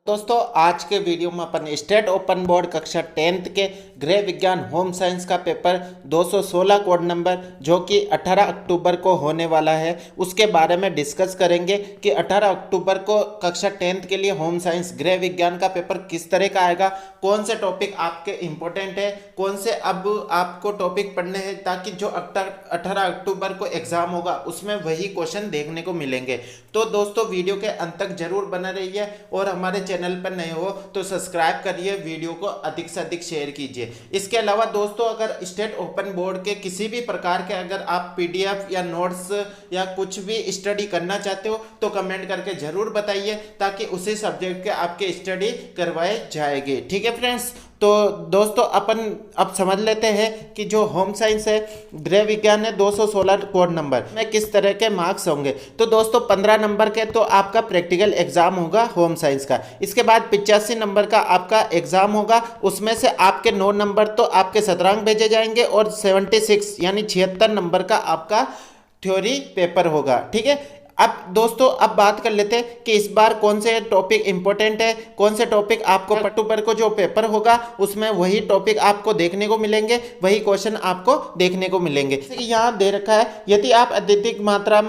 दोस्तों आज के वीडियो में अपन स्टेट ओपन बोर्ड कक्षा 10th के गृह विज्ञान होम साइंस का पेपर 216 कोड नंबर जो कि 18 अक्टूबर को होने वाला है उसके बारे में डिस्कस करेंगे कि 18 अक्टूबर को कक्षा 10th के लिए होम साइंस गृह विज्ञान का पेपर किस तरह का आएगा, कौन से टॉपिक आपके इम्पोर्टेंट है, कौन से अब आपको टॉपिक पढ़ने हैं ताकि जो 18 अक्टूबर को एग्जाम होगा उसमें वही क्वेश्चन देखने को मिलेंगे। तो दोस्तों वीडियो के अंत तक जरूर बना रहिए और हमारे चैनल पर नए हो तो सब्सक्राइब करिए, वीडियो को अधिक से अधिक शेयर कीजिए। इसके अलावा दोस्तों अगर स्टेट ओपन बोर्ड के किसी भी प्रकार के अगर आप पीडीएफ या नोट्स या कुछ भी स्टडी करना चाहते हो तो कमेंट करके जरूर बताइए ताकि उसी सब्जेक्ट के आपके स्टडी करवाए जाएंगे। ठीक है फ्रेंड्स, तो दोस्तों अपन अब समझ लेते हैं कि जो होम साइंस है गृह विज्ञान है 216 कोड नंबर में किस तरह के मार्क्स होंगे। तो दोस्तों 15 नंबर के तो आपका प्रैक्टिकल एग्जाम होगा होम साइंस का, इसके बाद 85 नंबर का आपका एग्जाम होगा, उसमें से आपके 9 नंबर तो आपके शतरंग भेजे जाएंगे और 76 यानी 76 नंबर का आपका थ्योरी पेपर होगा। ठीक है, अब दोस्तों अब बात कर लेते हैं कि इस बार कौन से टॉपिक इंपॉर्टेंट है, कौन से टॉपिक आपको अक्टूबर को जो पेपर होगा उसमें वही टॉपिक आपको देखने को मिलेंगे, वही क्वेश्चन आपको देखने को मिलेंगे। यहाँ दे रखा है यदि आप अत्यधिक मात्रा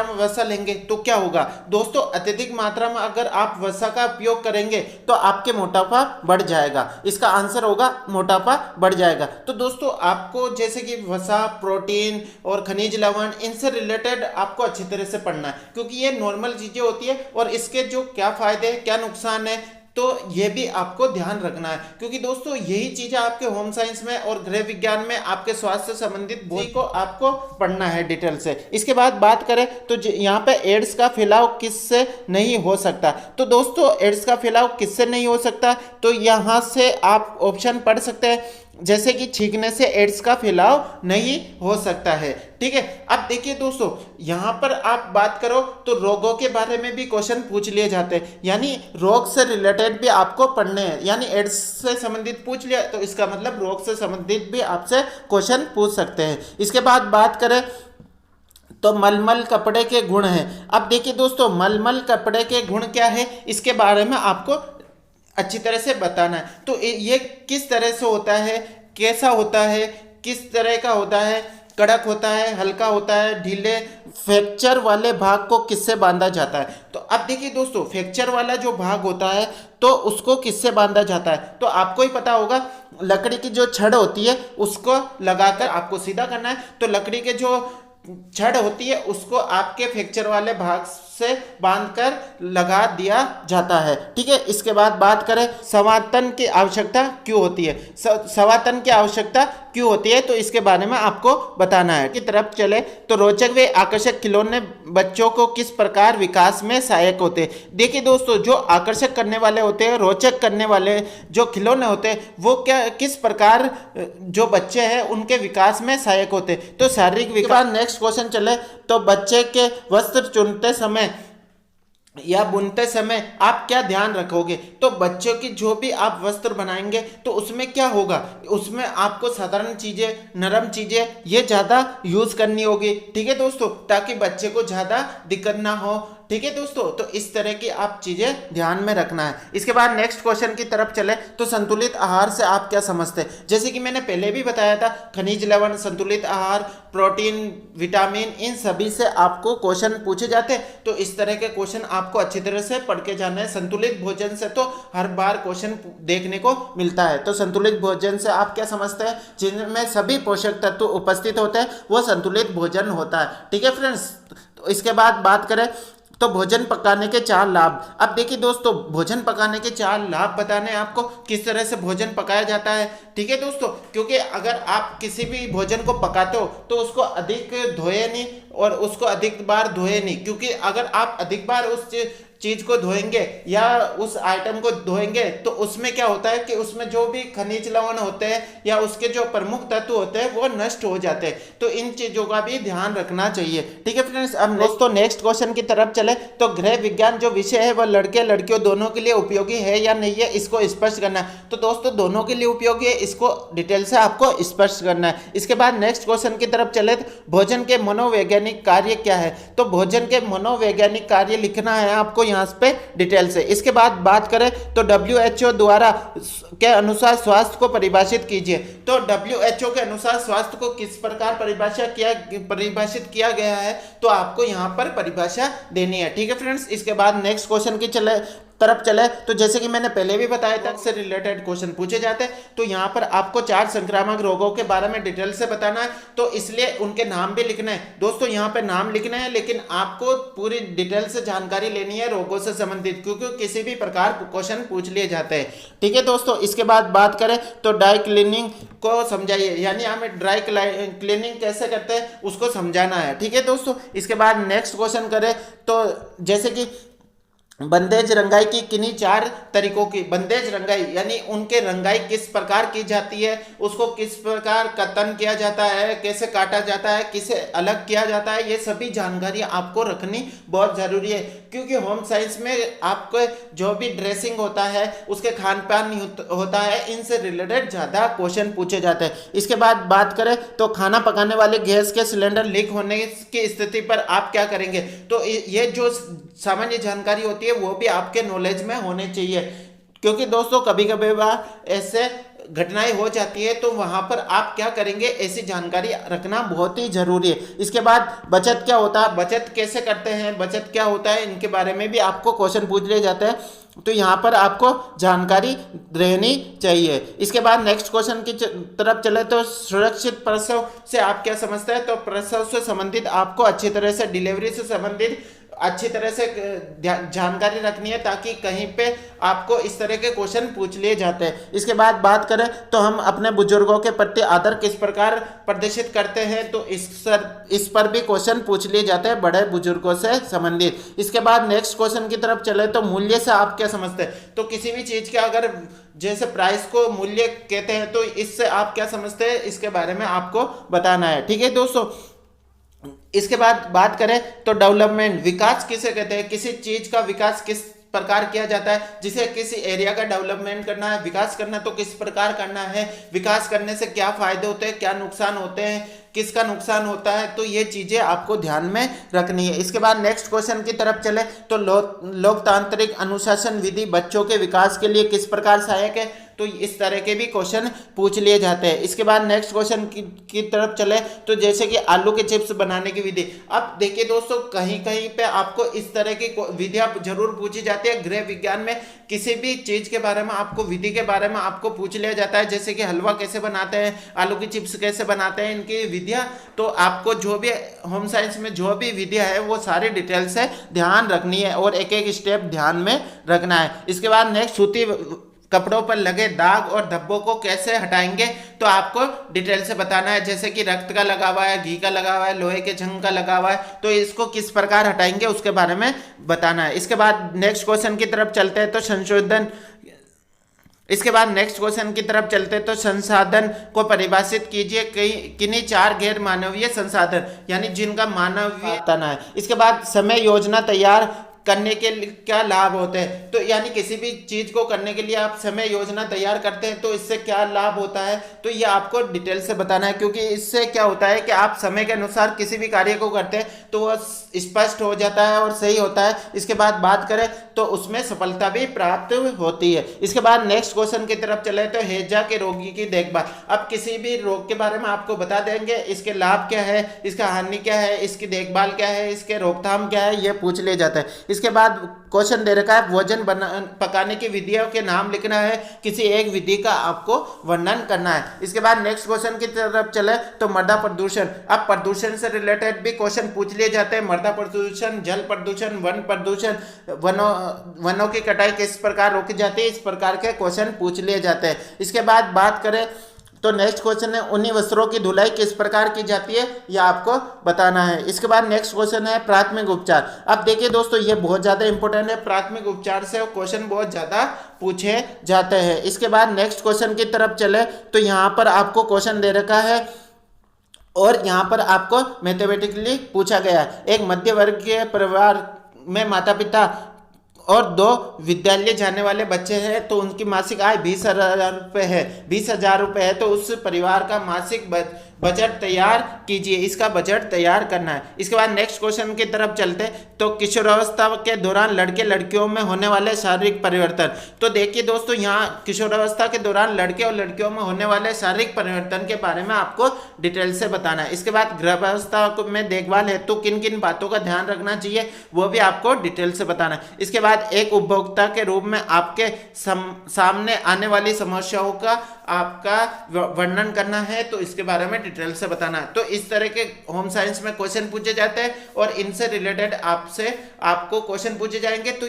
में वसा लेंगे तो क्या होगा। दोस्तों अत्यधिक मात्रा में अगर आप वसा का उपयोग करेंगे तो आपके मोटापा बढ़ जाएगा, इसका आंसर होगा मोटापा बढ़ जाएगा। तो दोस्तों आपको जैसे कि वसा, प्रोटीन और खनिज लवण इनसे रिलेटेड आपको अच्छी तरह से पढ़ना है क्योंकि ये नॉर्मल चीजें होती है और इसके जो क्या फायदे हैं क्या नुकसान है तो ये भी आपको ध्यान रखना है क्योंकि दोस्तों यही चीजें आपके होम साइंस में और गृह विज्ञान में आपके स्वास्थ्य से संबंधित बोध को आपको पढ़ना है डिटेल से। इसके बाद बात करें तो यहाँ पे एड्स का फैलाव किससे नहीं हो सकता। तो दोस्तों एड्स का फैलाव किससे नहीं हो सकता, तो यहाँ से आप ऑप्शन पढ़ सकते हैं जैसे कि छींकने से एड्स का फैलाव नहीं हो सकता है। ठीक है, अब देखिए दोस्तों यहाँ पर आप बात करो तो रोगों के बारे में भी क्वेश्चन पूछ लिए जाते हैं, यानी रोग से रिलेटेड भी आपको पढ़ने हैं, यानी एड्स से संबंधित पूछ लिया तो इसका मतलब रोग से संबंधित भी आपसे क्वेश्चन पूछ सकते हैं। इसके बाद बात करें तो मलमल कपड़े के गुण हैं। अब देखिए दोस्तों मलमल कपड़े के गुण क्या है इसके बारे में आपको अच्छी तरह से बताना है। तो ये किस तरह से होता है, कैसा होता है, किस तरह का होता है, कड़क होता है, हल्का होता है, ढीले, फ्रैक्चर वाले भाग को किससे बांधा जाता है। तो अब देखिए दोस्तों फ्रैक्चर वाला जो भाग होता है तो उसको किससे बांधा जाता है, तो आपको ही पता होगा लकड़ी की जो छड़ होती है उसको लगाकर आपको सीधा करना है। तो लकड़ी के जो छड़ होती है उसको आपके फ्रैक्चर वाले भाग से बांधकर लगा दिया जाता है। ठीक है, इसके बाद बात करें संवातन की आवश्यकता क्यों होती है। संवातन की आवश्यकता क्यों होती है तो इसके बारे में आपको बताना है। की तरफ चले तो रोचक व आकर्षक खिलौने बच्चों को किस प्रकार विकास में सहायक होते हैं। देखिए दोस्तों जो आकर्षक करने वाले होते हैं, रोचक करने वाले जो खिलौने होते हैं वो क्या किस प्रकार जो बच्चे हैं उनके विकास में सहायक होते हैं। तो शारीरिक विकास। नेक्स्ट क्वेश्चन चले तो बच्चे के वस्त्र चुनते समय या बुनते समय आप क्या ध्यान रखोगे। तो बच्चों की जो भी आप वस्त्र बनाएंगे तो उसमें क्या होगा, उसमें आपको साधारण चीजें, नरम चीजें ये ज्यादा यूज करनी होगी। ठीक है दोस्तों, ताकि बच्चे को ज्यादा दिक्कत ना हो। ठीक है दोस्तों, तो इस तरह की आप चीजें ध्यान में रखना है। इसके बाद नेक्स्ट क्वेश्चन की तरफ चले तो संतुलित आहार से आप क्या समझते हैं। जैसे कि मैंने पहले भी बताया था खनिज लवण, संतुलित आहार, प्रोटीन, विटामिन इन सभी से आपको क्वेश्चन पूछे जाते हैं। तो इस तरह के क्वेश्चन आपको अच्छी तरह से पढ़ के जाना है। संतुलित भोजन से तो हर बार क्वेश्चन देखने को मिलता है। तो संतुलित भोजन से आप क्या समझते हैं, जिनमें सभी पोषक तत्व उपस्थित होते हैं वो संतुलित भोजन होता है। ठीक है फ्रेंड्स, तो इसके बाद बात करें तो भोजन पकाने के 4 लाभ। अब देखिए दोस्तों भोजन पकाने के 4 लाभ बताने आपको किस तरह से भोजन पकाया जाता है। ठीक है दोस्तों, क्योंकि अगर आप किसी भी भोजन को पकाते हो तो उसको अधिक धोए नहीं और उसको अधिक बार धोए नहीं, क्योंकि अगर आप अधिक बार उस चीज को धोएंगे या उस आइटम को धोएंगे तो उसमें क्या होता है कि उसमें जो भी खनिज लवण होते हैं या उसके जो प्रमुख तत्व होते हैं वो नष्ट हो जाते हैं। तो इन चीजों का भी ध्यान रखना चाहिए। ठीक है फ्रेंड्स, अब दोस्तों नेक्स्ट क्वेश्चन की तरफ चले तो गृह विज्ञान जो विषय है वह लड़के लड़कियों दोनों के लिए उपयोगी है या नहीं है, इसको स्पष्ट करना है। तो दोस्तों दोनों के लिए उपयोगी है, इसको डिटेल से आपको स्पष्ट करना है। इसके बाद नेक्स्ट क्वेश्चन की तरफ चले तो भोजन के मनोवैज्ञानिक कार्य क्या है। तो भोजन के मनोवैज्ञानिक कार्य लिखना है आपको यहाँ पे डिटेल से। इसके बाद बात करें तो WHO द्वारा के अनुसार स्वास्थ्य को परिभाषित कीजिए। तो WHO के अनुसार स्वास्थ्य को किस प्रकार परिभाषित किया गया है, तो आपको यहाँ पर परिभाषा देनी है। ठीक है फ्रेंड्स, इसके बाद नेक्स्ट क्वेश्चन की तरफ चले तो जैसे कि मैंने पहले भी बताया था, से रिलेटेड क्वेश्चन पूछे जाते हैं। तो यहाँ पर आपको 4 संक्रामक रोगों के बारे में डिटेल से बताना है, तो इसलिए उनके नाम भी लिखना है। दोस्तों यहाँ पे नाम लिखना है, लेकिन आपको पूरी डिटेल से जानकारी लेनी है रोगों से संबंधित, क्योंकि किसी भी प्रकार क्वेश्चन पूछ लिए जाते हैं। ठीक है दोस्तों, इसके बाद बात करें तो ड्राई क्लीनिंग को समझाइए, यानी हमें ड्राई क्लीनिंग कैसे करते हैं उसको समझाना है। ठीक है दोस्तों, इसके बाद नेक्स्ट क्वेश्चन करें तो जैसे कि बंदेज रंगाई की किन्हीं 4 तरीकों की, बंदेज रंगाई यानी उनके रंगाई किस प्रकार की जाती है, उसको किस प्रकार कतन किया जाता है, कैसे काटा जाता है, किसे अलग किया जाता है, ये सभी जानकारी आपको रखनी बहुत जरूरी है। क्योंकि होम साइंस में आपको जो भी ड्रेसिंग होता है, उसके खान पान होता है, इनसे रिलेटेड ज़्यादा क्वेश्चन पूछे जाते हैं। इसके बाद बात करें तो खाना पकाने वाले गैस के सिलेंडर लीक होने की स्थिति पर आप क्या करेंगे, तो ये जो सामान्य जानकारी होती है वो भी आपके नॉलेज में होने चाहिए। क्योंकि दोस्तों कभी कभी ऐसे घटनाएं हो जाती है, तो वहां पर आप क्या करेंगे, ऐसी जानकारी रखना बहुत ही जरूरी है। इसके बाद बचत क्या होता है, बचत कैसे करते हैं, बचत क्या होता है, इनके बारे में भी आपको क्वेश्चन पूछ लिए जाते हैं, तो यहाँ पर आपको जानकारी रहनी चाहिए। इसके बाद नेक्स्ट क्वेश्चन की तरफ चले तो सुरक्षित प्रसव से आप क्या समझते हैं, तो प्रसव से संबंधित आपको अच्छी तरह से, डिलीवरी से संबंधित अच्छी तरह से जानकारी रखनी है, ताकि कहीं पे आपको इस तरह के क्वेश्चन पूछ लिए जाते हैं। इसके बाद बात करें तो हम अपने बुजुर्गों के प्रति आदर किस प्रकार प्रदर्शित करते हैं, तो इस पर भी क्वेश्चन पूछ लिए जाते हैं बड़े बुजुर्गों से संबंधित। इसके बाद नेक्स्ट क्वेश्चन की तरफ चले तो मूल्य से आप क्या समझते हैं, तो किसी भी चीज के अगर जैसे प्राइस को मूल्य कहते हैं, तो इससे आप क्या समझते हैं, इसके बारे में आपको बताना है। ठीक है दोस्तों, इसके बाद बात करें तो डेवलपमेंट, विकास किसे कहते हैं, किसी चीज का विकास किस प्रकार किया जाता है, जिसे किसी एरिया का डेवलपमेंट करना है, विकास करना, तो किस प्रकार करना है, विकास करने से क्या फायदे होते हैं, क्या नुकसान होते हैं, किसका नुकसान होता है, तो ये चीजें आपको ध्यान में रखनी है। इसके बाद नेक्स्ट क्वेश्चन की तरफ चले तो लोकतांत्रिक अनुशासन विधि बच्चों के विकास के लिए किस प्रकार सहायक है, तो इस तरह के भी क्वेश्चन पूछ लिए जाते हैं। इसके बाद नेक्स्ट क्वेश्चन की तरफ चले तो जैसे कि आलू के चिप्स बनाने की विधि। अब देखिए दोस्तों, कहीं कहीं पे आपको इस तरह की विधियां जरूर पूछी जाती है। गृह विज्ञान में किसी भी चीज के बारे में आपको, विधि के बारे में आपको पूछ लिया जाता है, जैसे कि हलवा कैसे बनाते हैं, आलू की चिप्स कैसे बनाते हैं, इनकी विधियां, तो आपको जो भी होम साइंस में जो भी विधियां है वो सारी डिटेल से ध्यान रखनी है और एक एक स्टेप ध्यान में रखना है। इसके बाद नेक्स्ट, सूती कपड़ों पर लगे दाग और धब्बों को कैसे हटाएंगे, तो आपको डिटेल से बताना है, जैसे कि रक्त का लगा हुआ है, घी का लगा हुआ है, लोहे के जंग का लगा हुआ है, तो इसको किस प्रकार हटाएंगे उसके बारे में बताना है। इसके बाद नेक्स्ट क्वेश्चन की तरफ चलते हैं तो संशोधन, इसके बाद नेक्स्ट क्वेश्चन की तरफ चलते हैं तो संसाधन को परिभाषित कीजिए, किन्हीं 4 गैर मानवीय संसाधन यानी जिनका मानवीय तना है। इसके बाद समय योजना तैयार करने के क्या लाभ होते हैं, तो यानी किसी भी चीज को करने के लिए आप समय योजना तैयार करते हैं तो इससे क्या लाभ होता है, तो ये आपको डिटेल से बताना है, क्योंकि इससे क्या होता है कि आप समय के अनुसार किसी भी कार्य को करते हैं तो वह स्पष्ट हो जाता है और सही होता है। इसके बाद बात करें तो उसमें सफलता भी प्राप्त होती है। इसके बाद नेक्स्ट क्वेश्चन की तरफ चले तो हैजा के रोगी की देखभाल। अब किसी भी रोग के बारे में आपको बता देंगे, इसके लाभ क्या है, इसका हानि क्या है, इसकी देखभाल क्या है, इसके रोकथाम क्या है, ये पूछ लिया जाता है। इसके बाद क्वेश्चन दे रखा है भोजन पकाने की विधियों के नाम लिखना है, किसी एक विधि का आपको वर्णन करना है। इसके बाद नेक्स्ट क्वेश्चन की तरफ चले तो मृदा प्रदूषण। अब प्रदूषण से रिलेटेड भी क्वेश्चन पूछ लिए जाते हैं, मृदा प्रदूषण, जल प्रदूषण, वन प्रदूषण, वनों की कटाई किस प्रकार रोकी जाती है, इस प्रकार के क्वेश्चन पूछ लिए जाते हैं। इसके बाद बात करें तो नेक्स्ट क्वेश्चन है उन्हीं वस्त्रों की धुलाई किस प्रकार की जाती है, यह आपको बताना है। इसके बाद नेक्स्ट क्वेश्चन है प्राथमिक उपचार। अब देखिए दोस्तों, ये बहुत ज़्यादा इंपॉर्टेंट है, प्राथमिक उपचार से क्वेश्चन बहुत ज़्यादा पूछे जाते हैं। इसके बाद नेक्स्ट क्वेश्चन की तरफ चले तो यहाँ पर आपको क्वेश्चन दे रखा है और यहाँ पर आपको मैथमेटिकली पूछा गया है। एक मध्य वर्गीय परिवार में माता पिता और 2 विद्यालय जाने वाले बच्चे हैं, तो उनकी मासिक आय 20,000 रुपये है, 20,000 रुपये है, तो उस परिवार का मासिक बजट तैयार कीजिए, इसका बजट तैयार करना है। इसके बाद नेक्स्ट क्वेश्चन की तरफ चलते हैं। तो किशोरावस्था के दौरान लड़के लड़कियों में होने वाले शारीरिक परिवर्तन। तो देखिए दोस्तों, यहाँ किशोरावस्था के दौरान लड़के और लड़कियों में होने वाले शारीरिक परिवर्तन के बारे में आपको डिटेल से बताना है। इसके बाद गर्भावस्था में देखभाल हेतु किन किन बातों का ध्यान रखना चाहिए वो भी आपको डिटेल से बताना है। इसके बाद एक उपभोक्ता के रूप में आपके सामने आने वाली समस्याओं का आपका वर्णन करना है, तो इसके बारे में डिटेल से बताना है। तो इस तरह के होम साइंस में क्वेश्चन पूछे जाते हैं और इनसे रिलेटेड आपको क्वेश्चन पूछे जाएंगे। तो